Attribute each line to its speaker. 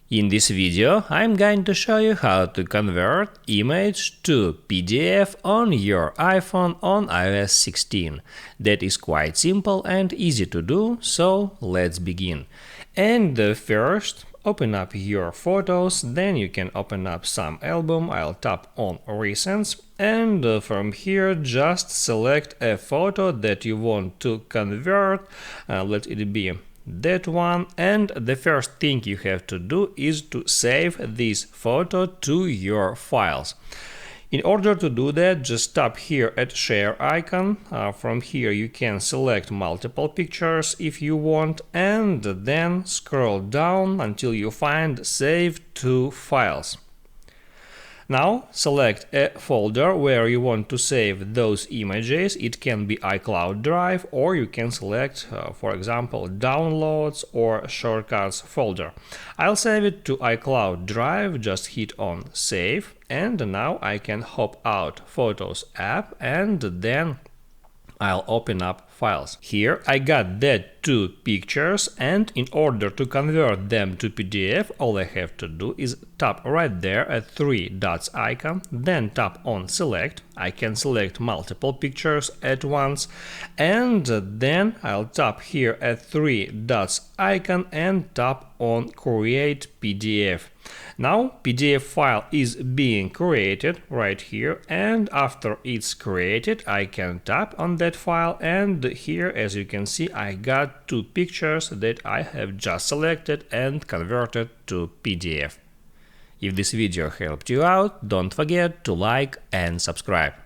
Speaker 1: In this video, I'm going to show you how to convert image to PDF on your iPhone on iOS 16. That is quite simple and easy to do, so let's begin. And first, open up your photos, then you can open up some album. I'll tap on Recents, and from here just select a photo that you want to convert. Let it be that one, and the first thing you have to do is to save this photo to your files. In order to do that, just tap here at share icon. From here you can select multiple pictures if you want, and then scroll down until you find save to files. Now select a folder where you want to save those images. It can be iCloud Drive, or you can select, for example, Downloads or Shortcuts folder. I'll save it to iCloud Drive, just hit on Save, and now I can hop out Photos app, and then I'll open up files. Here I got that 2 pictures, and in order to convert them to PDF, all I have to do is tap right there at 3 dots icon, then tap on Select. I can select multiple pictures at once, and then I'll tap here at 3 dots icon and tap on Create PDF. Now PDF file is being created right here, and after it's created I can tap on that file, and here, as you can see, I got 2 pictures that I have just selected and converted to PDF. If this video helped you out, don't forget to like and subscribe.